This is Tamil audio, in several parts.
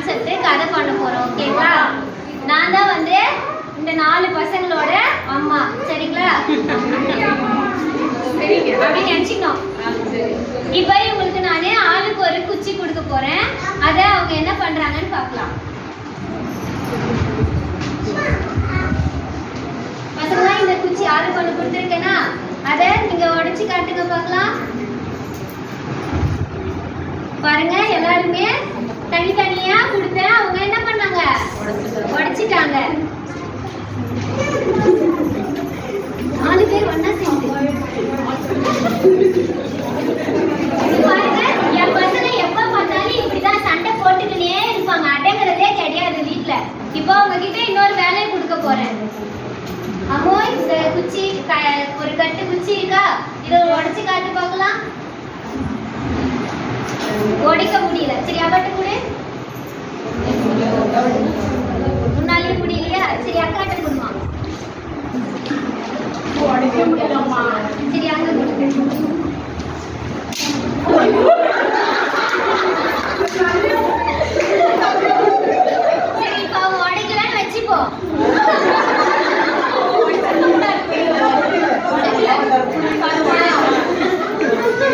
கான்செப்ட் கதை பண்ண போறோம். ஓகேங்களா? நான் தான் வந்து இந்த 4 பசங்களோட அம்மா. சரிங்களா? அப்படி நினைச்சுக்கணும். இப்போ இவங்களுக்கு நான் ஆளுக்கு ஒரு குச்சி கொடுக்க போறேன். அதை அவங்க என்ன பண்றாங்கன்னு பார்க்கலாம். பசங்களா, இந்த குச்சி ஆளுக்கு ஒன்று கொடுத்துருக்கேன்னா அதை நீங்க உடைச்சு காட்டுங்க பார்க்கலாம். பாருங்க, எல்லாருமே தனித்தனியா கொடுத்தேன். அவங்க என்ன பண்ணாங்க? உடைச்சிட்டாங்க. 4 பேர் ஒன்னா சேர்ந்து பாருங்க. என் பசங்க எப்ப பார்த்தாலும் இப்படிதான் சண்டை போட்டுக்கினே இருப்பாங்க. அடங்குறதே கிடையாது வீட்டுல. இப்போ அவங்க கிட்ட இன்னொரு வேலையை கொடுக்க போறேன். அம்மோ, இந்த குச்சி ஒரு கட்டு குச்சி இருக்கா? இதை உடைச்சு காட்டு பார்க்கலாம். உடைக்க முடியல. சரி, அவட்ட கூட முன்னாலே முடியலையா? சரி, அக்காட்ட கொடுமா. சரி, அங்க கொடுங்க. சரி, இப்ப அவங்க உடைக்கலான்னு வச்சுப்போ.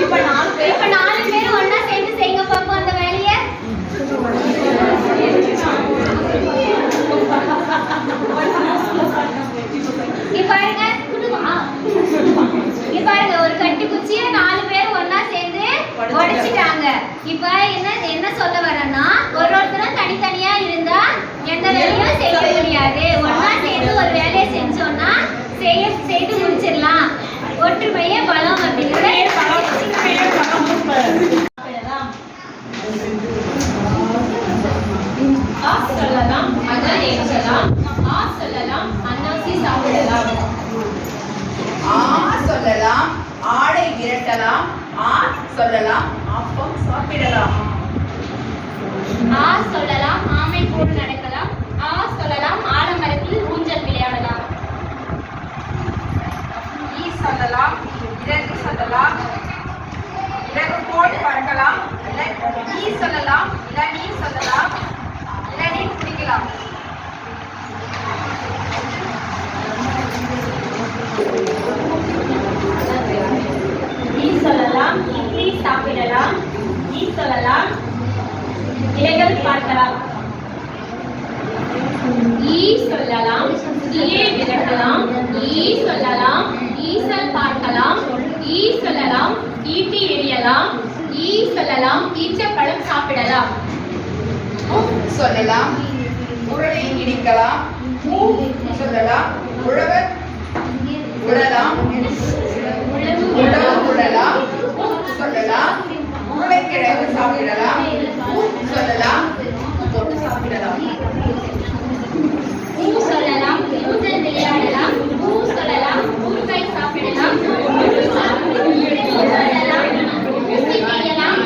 இப்ப 4 பேர் ஒன்னா சேர்ந்து செய்யுங்க பாப்போம் அந்த வேலையை. பாருங்க, ஒரு கட்டி குச்சியை 4 பேர் ஒன்னா சேர்ந்து உடைச்சிட்டாங்க. இப்ப என்ன சொல்ல வரேன்னா, ஒருத்தரும் தனித்தனியா இருந்தா எந்த வேலையும் செய்ய முடியாது. ஒன்னா சேர்ந்து ஒரு வேலையை செஞ்சோம்னா செய்து முடிச்சிடலாம். ஒற்றுமையே பலம் அப்படிங்கிறது. சொல்லலாம், அதான் ஏற்றலாம். சொல்லலாம், அன்னாசி சாப்பிடலாம். சொல்லலாம், ஆடை விரட்டலாம். சொல்லலாம், அப்பம் சாப்பிடலாம். சொல்லலாம், ஆமை போல் நடக்கலாம். சொல்லலாம், ஆலமரத்தில் ஊஞ்சல் விளையாடலாம். சொல்லலாம், இறகு சொல்லலாம், இறகு போல் பறக்கலாம். சொல்லலாம், இளநீ சொல்லலாம், இளநீர் குடிக்கலாம். சொல்லலாம், இட்லி சாப்பிடலாம். சொல்லலாம், இலைகள் பார்க்கலாம். சொல்லலாம், ஈயை விரட்டலாம். சொல்லலாம், ஈசல் பார்க்கலாம். சொல்லலாம், ஈட்டி எறியலாம். சொல்லலாம், ஈச்சப்பழம் சாப்பிடலாம். சொல்லலாம், உருளை இடிக்கலாம். சொல்லலாம், உழவர் உழலாம். உழலாம். சொல்லலாம், உருளைக்கிழங்கு சாப்பிடலாம். சொல்லலாம், போட்டு சாப்பிடலாம். சொல்லலாம், ஊஞ்சல் விளையாடலாம். சொல்லலாம், ஊறுகாய் சாப்பிடலாம். சொல்லலாம், ஊசி செய்யலாம்.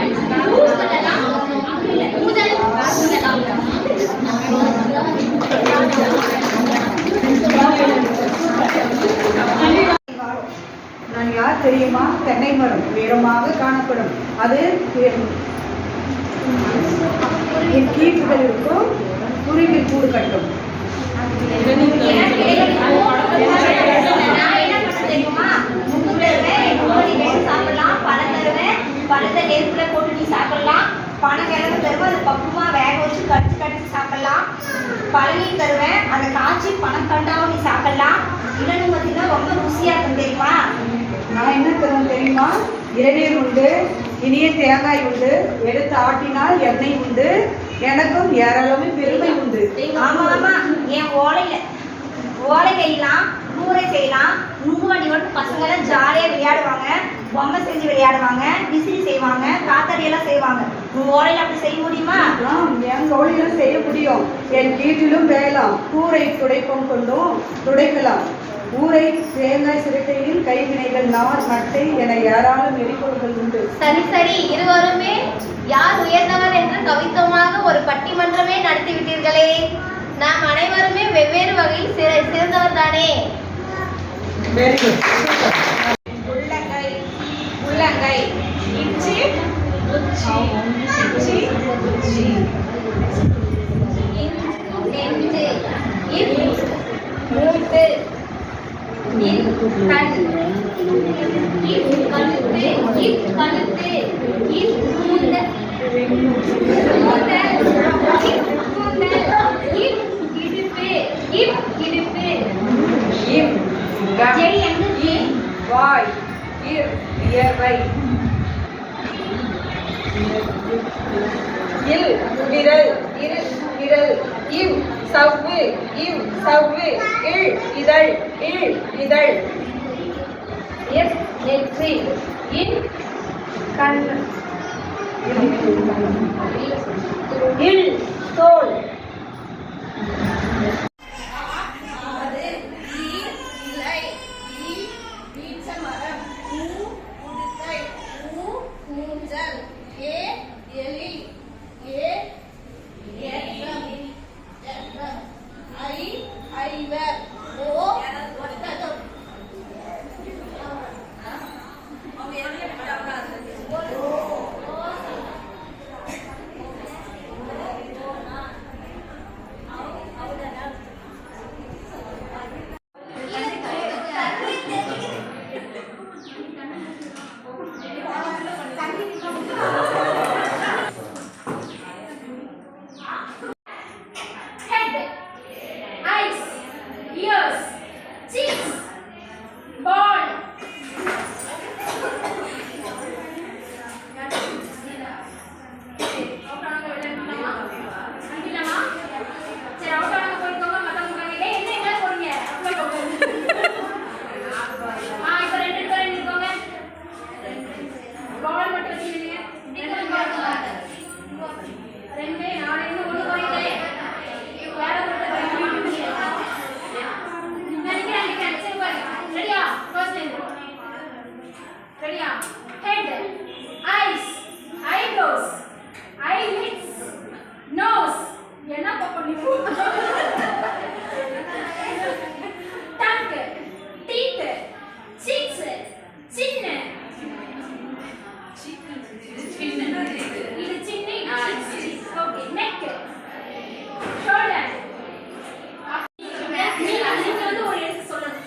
சொல்லலாம், ஊதல் சாப்பிடலாம். நான் யார் தெரியுமா? தென்னை மரம் உயரமாக காணப்படும். அது என் கீற்றுகள் இருக்கும். குருவில் கூடு கட்டும். பழத்தை நெருப்புல போட்டு நீ சாப்பிடலாம். பனங்கிழங்கு தருவேன், அதை பக்குவமா வேக வச்சு கடிச்சு சாப்பிடலாம். பழனி தருவேன், அதை காய்ச்சி பனக்கண்டாவும் நீ சாப்பிடலாம். இன்னொன்று பார்த்தீங்கன்னா ரொம்ப ருசியா இருக்கும் தெரியுமா? நான் என்ன தருவேன் தெரியுமா? இளநீர் உண்டு, இனிய தேங்காய் உண்டு, எடுத்து ஆட்டினால் எண்ணெய் உண்டு, எனக்கும் ஏராளமே பெருமை உண்டு. ஆமா ஆமா, என் ஓலை செய்யலாம், கூரை செய்யலாம். நுங்கு வண்டியோட பசங்க எல்லாம் ஜாலியா விளையாடுவாங்க. பொம்மை செஞ்சு விளையாடுவாங்க, விசிறி செய்வாங்க, காத்தறியெல்லாம் செய்வாங்க. உன் ஓலையில அப்படி செய்ய முடியுமா? என் கவுளிலும் செய்ய முடியும். என் கீற்றிலும் வேலாம். கூரை துடைப்பம் கொண்டும் துடைக்கலாம். ஊரை தேங்காய் சிறுட்டையில் கைவினைகள் நார் மட்டை என ஏராளம் எரிபொருள்கள் உண்டு. சரி சரி, இருவருமே யார் உயர்ந்தவர் என்று கவித்துவமாக ஒரு பட்டிமன்றமே நடத்தி விட்டீர்களே. நாம் அனைவருமே வெவ்வேறு வகையில் சிறந்தவர் தானே. உள்ளங்கை உள்ளங்கை, இச்சி உச்சி, இச்சி உச்சி. நெஞ்சு மூட்டு கண் கழுத்து கழுத்து கூந்தல் இடுப்பு இம் கம் ஜெய் எங்க இ வாய் இர் வியர்வை இல் விரல் இரு விரல் இவ் சவ்வு இல் இதழ் எப் நெற்றி இன் கண் இல் தோல் head eyes ears cheeks ball head eyes eyebrows eyelids nose என்ன பண்ணிரு tongue teeth cheeks chin இது சின்ன ஓகே neck shoulder நீங்க வந்து ஒரு எழுத்து சொல்லணும்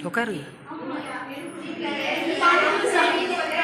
உட்காருங்க. பாட்டு